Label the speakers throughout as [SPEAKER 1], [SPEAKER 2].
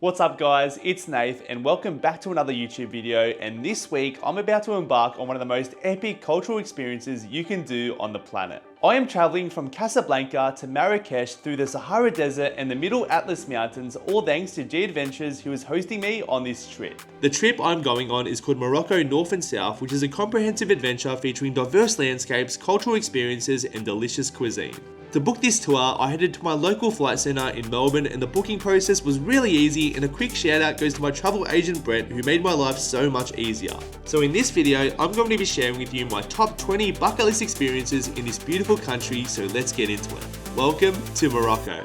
[SPEAKER 1] What's up guys, it's Nath and welcome back to another YouTube video, and this week I'm about to embark on one of the most epic cultural experiences you can do on the planet. I am traveling from Casablanca to Marrakesh through the Sahara Desert and the Middle Atlas Mountains, all thanks to G Adventures who is hosting me on this trip. The trip I'm going on is called Morocco North and South, which is a comprehensive adventure featuring diverse landscapes, cultural experiences and delicious cuisine. To book this tour, I headed to my local flight centre in Melbourne and the booking process was really easy, and a quick shout out goes to my travel agent Brent who made my life so much easier. So in this video, I'm going to be sharing with you my top 20 bucket list experiences in this beautiful country, so let's get into it. Welcome to Morocco.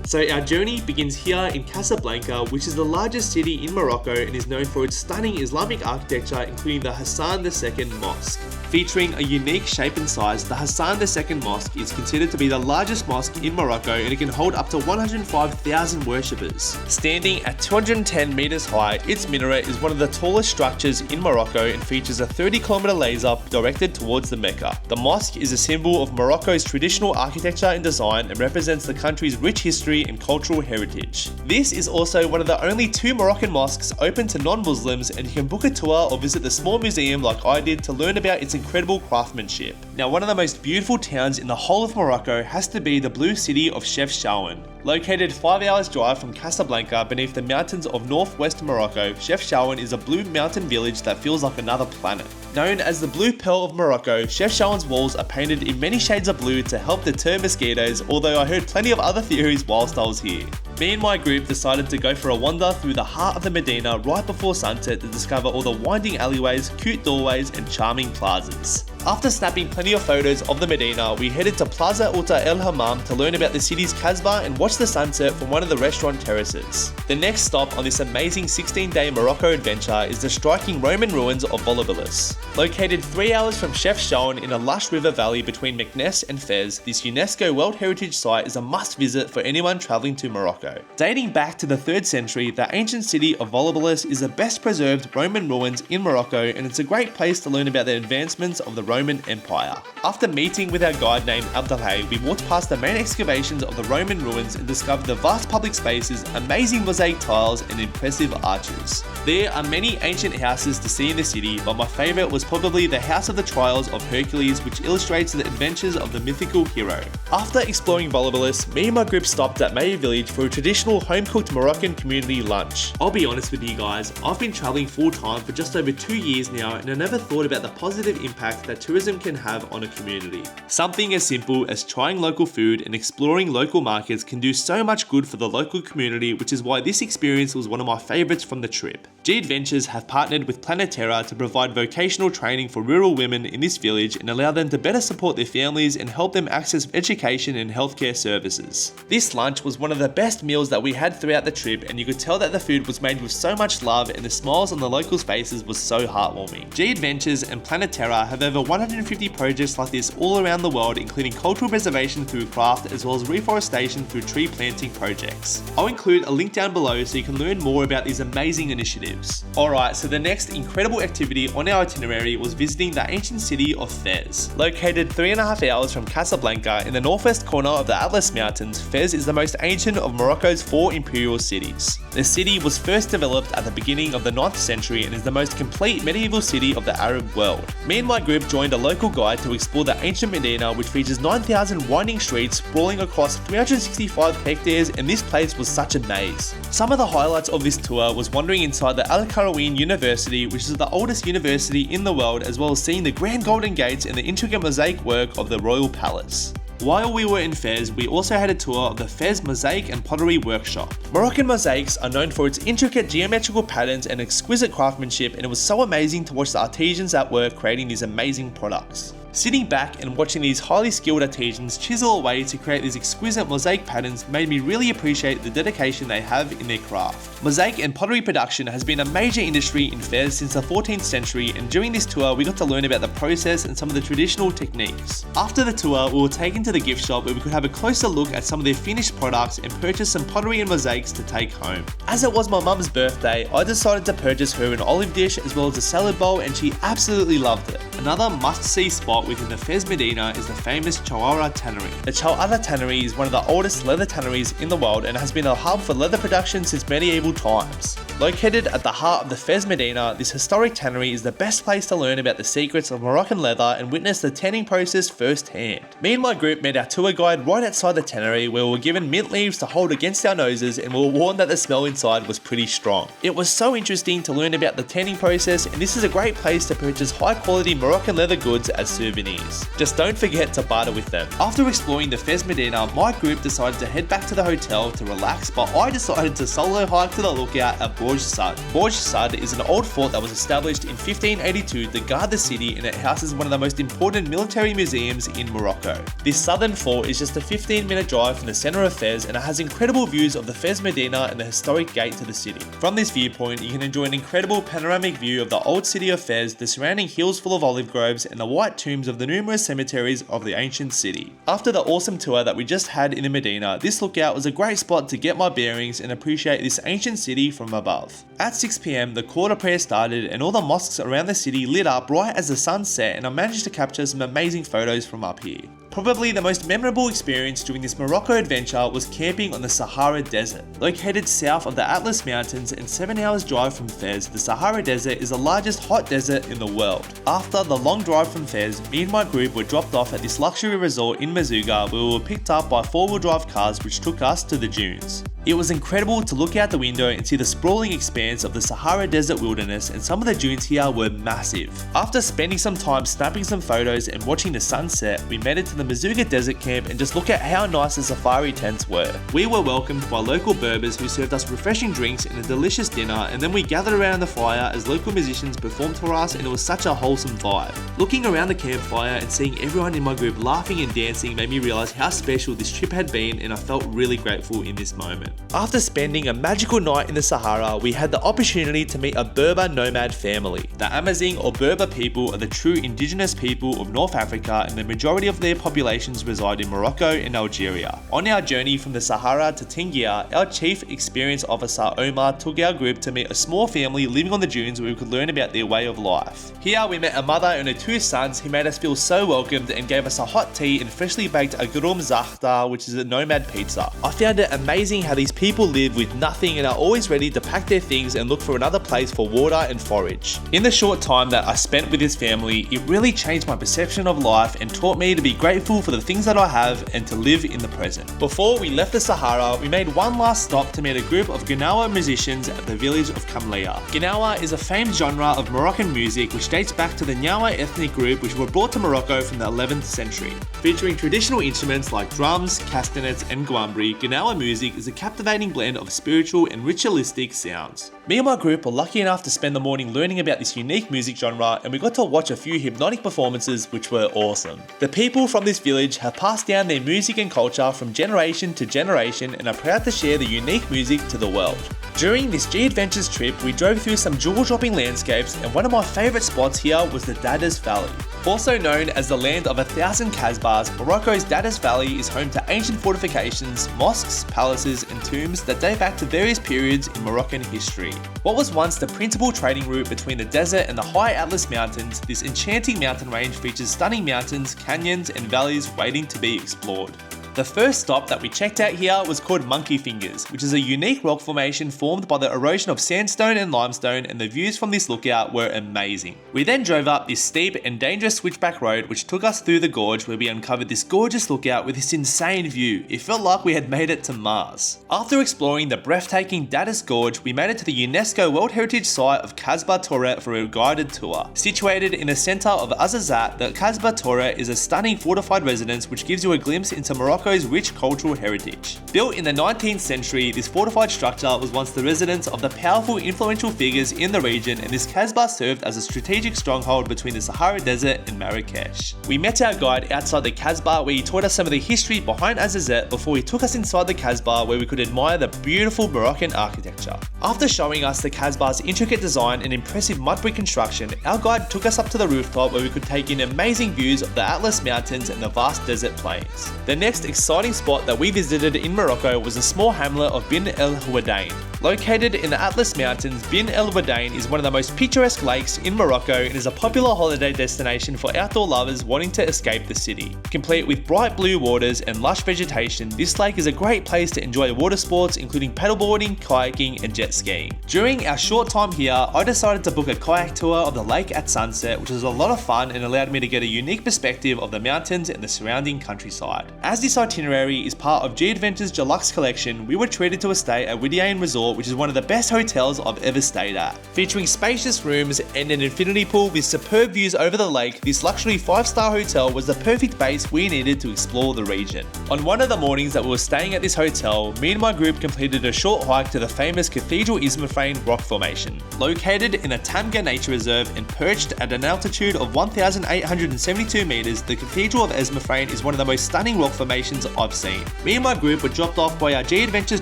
[SPEAKER 1] So our journey begins here in Casablanca, which is the largest city in Morocco and is known for its stunning Islamic architecture, including the Hassan II Mosque. Featuring a unique shape and size, the Hassan II Mosque is considered to be the largest mosque in Morocco and it can hold up to 105,000 worshippers. Standing at 210 meters high, its minaret is one of the tallest structures in Morocco and features a 30-kilometer laser directed towards the Mecca. The mosque is a symbol of Morocco's traditional architecture and design and represents the country's rich history and cultural heritage. This is also one of the only 2 Moroccan mosques open to non-Muslims, and you can book a tour or visit the small museum like I did to learn about its incredible craftsmanship. Now, one of the most beautiful towns in the whole of Morocco has to be the blue city of Chefchaouen. Located 5 hours drive from Casablanca beneath the mountains of northwest Morocco, Chefchaouen is a blue mountain village that feels like another planet. Known as the Blue Pearl of Morocco, Chefchaouen's walls are painted in many shades of blue to help deter mosquitoes, although I heard plenty of other theories whilst I was here. Me and my group decided to go for a wander through the heart of the Medina right before sunset to discover all the winding alleyways, cute doorways and charming plazas. After snapping plenty of photos of the Medina, we headed to Plaza Uta El Hammam to learn about the city's Kasbah and watch the sunset from one of the restaurant terraces. The next stop on this amazing 16-day Morocco adventure is the striking Roman ruins of Volubilis. Located 3 hours from Chefchaouen in a lush river valley between Meknes and Fez, this UNESCO World Heritage Site is a must visit for anyone travelling to Morocco. Dating back to the 3rd century, the ancient city of Volubilis is the best preserved Roman ruins in Morocco, and it's a great place to learn about the advancements of the Roman Empire. After meeting with our guide named Abdelhay, we walked past the main excavations of the Roman ruins and discovered the vast public spaces, amazing mosaic tiles and impressive arches. There are many ancient houses to see in the city, but my favourite was probably the House of the Trials of Hercules, which illustrates the adventures of the mythical hero. After exploring Volubilis, me and my group stopped at Mhaya village for a traditional home-cooked Moroccan community lunch. I'll be honest with you guys, I've been travelling full-time for just over 2 years now, and I never thought about the positive impact that tourism can have on a community. Something as simple as trying local food and exploring local markets can do so much good for the local community, which is why this experience was one of my favourites from the trip. G Adventures have partnered with Planetera to provide vocational training for rural women in this village and allow them to better support their families and help them access education and healthcare services. This lunch was one of the best meals that we had throughout the trip, and you could tell that the food was made with so much love and the smiles on the locals' faces was so heartwarming. G Adventures and Planetera have over 150 projects like this all around the world, including cultural preservation through craft as well as reforestation through tree planting projects. I'll include a link down below so you can learn more about these amazing initiatives. Alright, so the next incredible activity on our itinerary was visiting the ancient city of Fez. Located 3.5 hours from Casablanca in the northwest corner of the Atlas Mountains, Fez is the most ancient of Morocco's 4 imperial cities. The city was first developed at the beginning of the 9th century and is the most complete medieval city of the Arab world. Me and my group joined a local guide to explore the ancient Medina, which features 9,000 winding streets sprawling across 365 hectares, and this place was such a maze. Some of the highlights of this tour was wandering inside the Al Qarawiyyin University, which is the oldest university in the world, as well as seeing the grand golden gates and the intricate mosaic work of the royal palace. While we were in Fez, we also had a tour of the Fez Mosaic and Pottery workshop. Moroccan mosaics are known for its intricate geometrical patterns and exquisite craftsmanship, and it was so amazing to watch the artisans at work creating these amazing products. Sitting back and watching these highly skilled artisans chisel away to create these exquisite mosaic patterns made me really appreciate the dedication they have in their craft. Mosaic and pottery production has been a major industry in Fez since the 14th century, and during this tour we got to learn about the process and some of the traditional techniques. After the tour, we were taken to the gift shop where we could have a closer look at some of their finished products and purchase some pottery and mosaics to take home. As it was my mum's birthday, I decided to purchase her an olive dish as well as a salad bowl, and she absolutely loved it. Another must-see spot spot within the Fez Medina is the famous Chouara Tannery. The Chaara Tannery is one of the oldest leather tanneries in the world and has been a hub for leather production since medieval times. Located at the heart of the Fez Medina, this historic tannery is the best place to learn about the secrets of Moroccan leather and witness the tanning process firsthand. Me and my group met our tour guide right outside the tannery, where we were given mint leaves to hold against our noses and we were warned that the smell inside was pretty strong. It was so interesting to learn about the tanning process, and this is a great place to purchase high quality Moroccan leather goods as souvenirs. Just don't forget to barter with them. After exploring the Fez Medina, my group decided to head back to the hotel to relax, but I decided to solo hike to the lookout at Borj Sud. Borj Sud is an old fort that was established in 1582 to guard the city, and it houses one of the most important military museums in Morocco. This southern fort is just a 15-minute drive from the centre of Fez, and it has incredible views of the Fez Medina and the historic gate to the city. From this viewpoint, you can enjoy an incredible panoramic view of the old city of Fez, the surrounding hills full of olive groves, and the white tombs of the numerous cemeteries of the ancient city. After the awesome tour that we just had in the Medina, this lookout was a great spot to get my bearings and appreciate this ancient city from above. At 6 PM, the quarter prayer started and all the mosques around the city lit up right as the sun set, and I managed to capture some amazing photos from up here. Probably the most memorable experience during this Morocco adventure was camping on the Sahara Desert. Located south of the Atlas Mountains and 7 hours drive from Fez, the Sahara Desert is the largest hot desert in the world. After the long drive from Fez, me and my group were dropped off at this luxury resort in Merzouga, where we were picked up by 4-wheel drive cars which took us to the dunes. It was incredible to look out the window and see the sprawling expanse of the Sahara Desert wilderness, and some of the dunes here were massive. After spending some time snapping some photos and watching the sunset, we made it to the Merzouga Desert Camp and just look at how nice the safari tents were. We were welcomed by local Berbers who served us refreshing drinks and a delicious dinner, and then we gathered around the fire as local musicians performed for us, and it was such a wholesome vibe. Looking around the campfire and seeing everyone in my group laughing and dancing made me realise how special this trip had been, and I felt really grateful in this moment. After spending a magical night in the Sahara, we had the opportunity to meet a Berber Nomad family. The Amazigh or Berber people are the true indigenous people of North Africa, and the majority of their populations reside in Morocco and Algeria. On our journey from the Sahara to Tingia, our Chief Experience Officer Omar took our group to meet a small family living on the dunes where we could learn about their way of life. Here we met a mother and her 2 sons who made us feel so welcomed and gave us a hot tea and freshly baked agrum zahta, which is a nomad pizza. I found it amazing how these people live with nothing and are always ready to pack their things and look for another place for water and forage. In the short time that I spent with this family, it really changed my perception of life and taught me to be grateful for the things that I have and to live in the present. Before we left the Sahara, we made one last stop to meet a group of Ganawa musicians at the village of Mhaya. Ganawa is a famed genre of Moroccan music which dates back to the Gnawa ethnic group, which were brought to Morocco from the 11th century. Featuring traditional instruments like drums, castanets and guambri, Ganawa music is a captivating blend of spiritual and ritualistic sounds. Me and my group were lucky enough to spend the morning learning about this unique music genre, and we got to watch a few hypnotic performances which were awesome. The people from this village have passed down their music and culture from generation to generation and are proud to share the unique music to the world. During this G Adventures trip, we drove through some jaw-dropping landscapes, and one of my favourite spots here was the Dadis Valley. Also known as the land of 1,000 Kasbahs, Morocco's Dadis Valley is home to ancient fortifications, mosques, palaces and tombs that date back to various periods in Moroccan history. What was once the principal trading route between the desert and the high Atlas Mountains, this enchanting mountain range features stunning mountains, canyons and valleys waiting to be explored. The first stop that we checked out here was called Monkey Fingers, which is a unique rock formation formed by the erosion of sandstone and limestone, and the views from this lookout were amazing. We then drove up this steep and dangerous switchback road which took us through the gorge, where we uncovered this gorgeous lookout with this insane view. It felt like we had made it to Mars. After exploring the breathtaking Dadis Gorge, we made it to the UNESCO World Heritage Site of Kasbah Taorit for a guided tour. Situated in the centre of Azzed, the Kasbah Taorit is a stunning fortified residence which gives you a glimpse into Morocco's rich cultural heritage. Built in the 19th century, this fortified structure was once the residence of the powerful influential figures in the region, and this Kasbah served as a strategic stronghold between the Sahara Desert and Marrakesh. We met our guide outside the Kasbah, where he taught us some of the history behind Azzed before he took us inside the Kasbah, where we could admire the beautiful Moroccan architecture. After showing us the Kasbah's intricate design and impressive mud brick construction, our guide took us up to the rooftop where we could take in amazing views of the Atlas Mountains and the vast desert plains. The next exciting spot that we visited in Morocco was the small hamlet of Bin El Ouidane. Located in the Atlas Mountains, Bin El Ouidane is one of the most picturesque lakes in Morocco and is a popular holiday destination for outdoor lovers wanting to escape the city. Complete with bright blue waters and lush vegetation, this lake is a great place to enjoy water sports including paddleboarding, kayaking and jet skiing. During our short time here, I decided to book a kayak tour of the lake at sunset, which was a lot of fun and allowed me to get a unique perspective of the mountains and the surrounding countryside. As this itinerary is part of G Adventure's deluxe collection, we were treated to a stay at Ouidane Resort, which is one of the best hotels I've ever stayed at. Featuring spacious rooms and an infinity pool with superb views over the lake, this luxury 5-star hotel was the perfect base we needed to explore the region. On one of the mornings that we were staying at this hotel, me and my group completed a short hike to the famous Cathedral of Imsfrane rock formation. Located in the Tamga Nature Reserve and perched at an altitude of 1,872 meters, the Cathedral of Imsfrane is one of the most stunning rock formations I've seen. Me and my group were dropped off by our G Adventures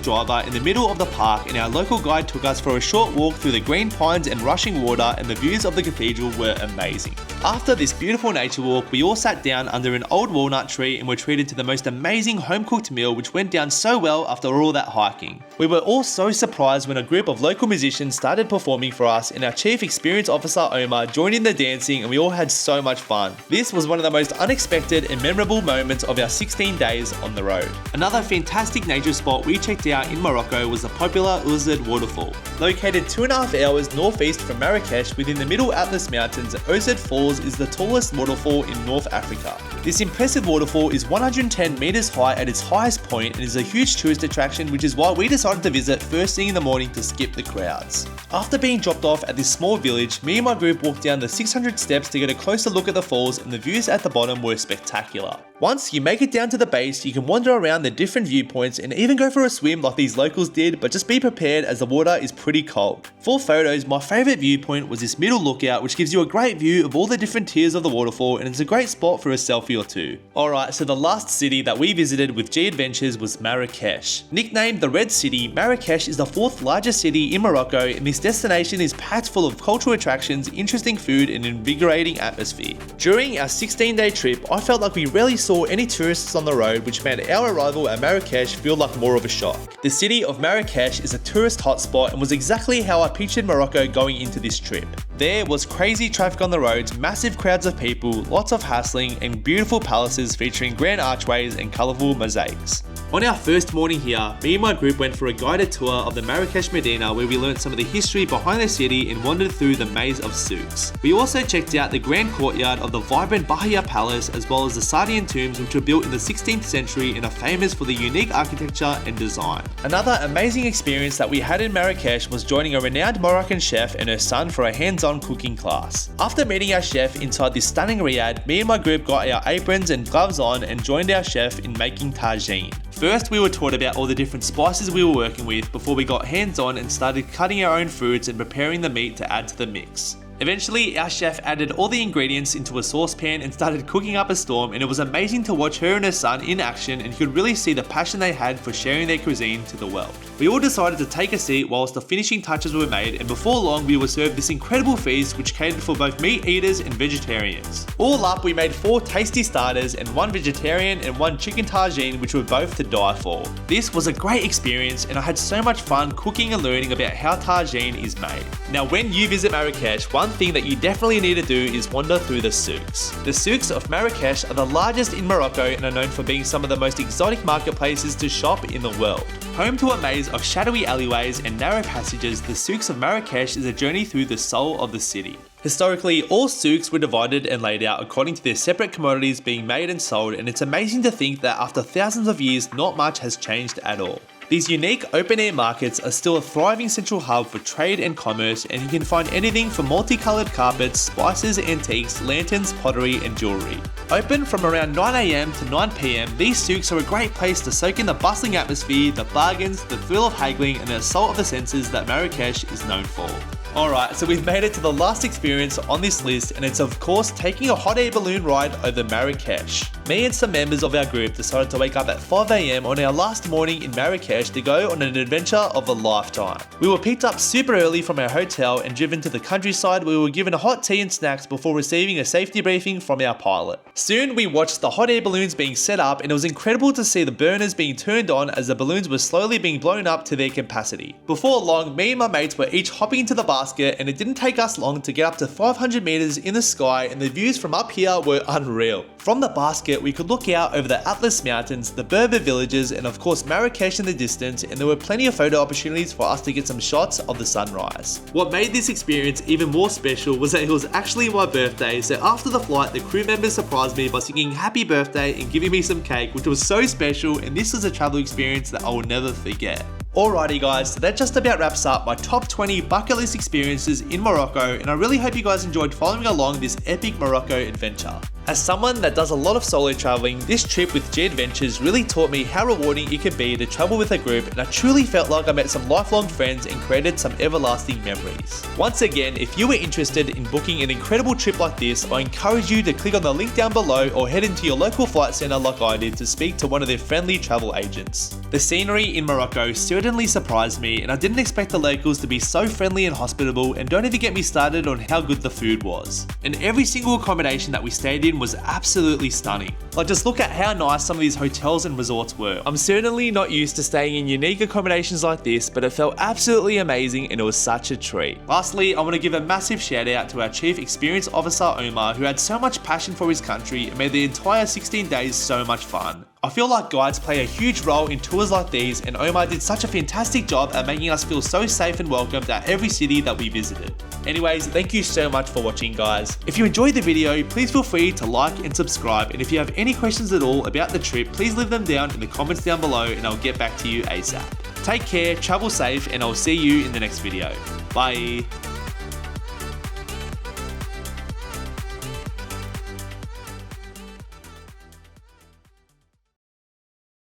[SPEAKER 1] driver in the middle of the park, and our local guide took us for a short walk through the green pines and rushing water, and the views of the cathedral were amazing. After this beautiful nature walk, we all sat down under an old walnut tree and were treated to the most amazing home-cooked meal, which went down so well after all that hiking. We were all so surprised when a group of local musicians started performing for us, and our chief experience officer Omar joined in the dancing, and we all had so much fun. This was one of the most unexpected and memorable moments of our 16 days on the road. Another fantastic nature spot we checked out in Morocco was the popular Ozoud waterfall. Located 2.5 hours northeast from Marrakesh within the Middle Atlas Mountains, Ozoud Falls is the tallest waterfall in North Africa. This impressive waterfall is 110 meters high at its highest point and is a huge tourist attraction, which is why we decided to visit first thing in the morning to skip the crowds. After being dropped off at this small village, me and my group walked down the 600 steps to get a closer look at the falls, and the views at the bottom were spectacular. Once you make it down to the base, you can wander around the different viewpoints and even go for a swim like these locals did, but just be prepared as the water is pretty cold. For photos, my favourite viewpoint was this middle lookout, which gives you a great view of all the different tiers of the waterfall, and it's a great spot for a selfie or two. Alright, so the last city that we visited with G Adventures was Marrakesh. Nicknamed the Red City, Marrakesh is the 4th largest city in Morocco, and this destination is packed full of cultural attractions, interesting food and invigorating atmosphere. During our 16-day trip, I felt like we rarely saw any tourists on the road, which made our arrival at Marrakesh feel like more of a shock. The city of Marrakesh is a tourist hotspot and was exactly how I pictured Morocco going into this trip. There was crazy traffic on the roads, massive crowds of people, lots of hassling, and beautiful palaces featuring grand archways and colourful mosaics. On our first morning here, me and my group went for a guided tour of the Marrakesh Medina, where we learnt some of the history behind the city and wandered through the maze of souks. We also checked out the grand courtyard of the vibrant Mhaya Palace, as well as the Sardian tombs, which were built in the 16th century and are famous for the unique architecture and design. Another amazing experience that we had in Marrakesh was joining a renowned Moroccan chef and her son for a hands-on cooking class. After meeting our chef inside this stunning riad, me and my group got our aprons and gloves on and joined our chef in making tagine. First, we were taught about all the different spices we were working with before we got hands-on and started cutting our own fruits and preparing the meat to add to the mix. Eventually, our chef added all the ingredients into a saucepan and started cooking up a storm, and it was amazing to watch her and her son in action, and you could really see the passion they had for sharing their cuisine to the world. We all decided to take a seat whilst the finishing touches were made, and before long we were served this incredible feast which catered for both meat eaters and vegetarians. All up, we made 4 tasty starters and 1 vegetarian and 1 chicken tagine, which were both to die for. This was a great experience, and I had so much fun cooking and learning about how tagine is made. Now, when you visit Marrakesh, one thing that you definitely need to do is wander through the souks. The souks of Marrakesh are the largest in Morocco and are known for being some of the most exotic marketplaces to shop in the world. Home to a maze of shadowy alleyways and narrow passages, the souks of Marrakesh is a journey through the soul of the city. Historically, all souks were divided and laid out according to their separate commodities being made and sold, and it's amazing to think that after thousands of years, not much has changed at all. These unique open-air markets are still a thriving central hub for trade and commerce, and you can find anything from multicolored carpets, spices, antiques, lanterns, pottery and jewellery. Open from around 9 AM to 9 PM, these souks are a great place to soak in the bustling atmosphere, the bargains, the thrill of haggling and the assault of the senses that Marrakesh is known for. Alright, so we've made it to the last experience on this list, and it's of course taking a hot air balloon ride over Marrakesh. Me and some members of our group decided to wake up at 5 AM on our last morning in Marrakesh to go on an adventure of a lifetime. We were picked up super early from our hotel and driven to the countryside where we were given a hot tea and snacks before receiving a safety briefing from our pilot. Soon we watched the hot air balloons being set up, and it was incredible to see the burners being turned on as the balloons were slowly being blown up to their capacity. Before long, me and my mates were each hopping into the basket, and it didn't take us long to get up to 500 meters in the sky, and the views from up here were unreal. From the basket, we could look out over the Atlas Mountains, the Berber villages, and of course Marrakesh in the distance, and there were plenty of photo opportunities for us to get some shots of the sunrise. What made this experience even more special was that it was actually my birthday, so after the flight, the crew members surprised me by singing happy birthday and giving me some cake, which was so special, and this was a travel experience that I will never forget. Alrighty guys, so that just about wraps up my top 20 bucket list experiences in Morocco, and I really hope you guys enjoyed following along this epic Morocco adventure. As someone that does a lot of solo traveling, this trip with G Adventures really taught me how rewarding it can be to travel with a group, and I truly felt like I met some lifelong friends and created some everlasting memories. Once again, if you were interested in booking an incredible trip like this, I encourage you to click on the link down below or head into your local flight centre like I did to speak to one of their friendly travel agents. The scenery in Morocco certainly surprised me, and I didn't expect the locals to be so friendly and hospitable, and don't even get me started on how good the food was. And every single accommodation that we stayed in was absolutely stunning. Like, just look at how nice some of these hotels and resorts were. I'm certainly not used to staying in unique accommodations like this, but it felt absolutely amazing and it was such a treat. Lastly, I want to give a massive shout out to our Chief Experience Officer Omar, who had so much passion for his country and made the entire 16 days so much fun. I feel like guides play a huge role in tours like these, and Omar did such a fantastic job at making us feel so safe and welcomed at every city that we visited. Anyways, thank you so much for watching guys. If you enjoyed the video, please feel free to like and subscribe, and if you have any questions at all about the trip, please leave them down in the comments down below and I'll get back to you ASAP. Take care, travel safe, and I'll see you in the next video. Bye!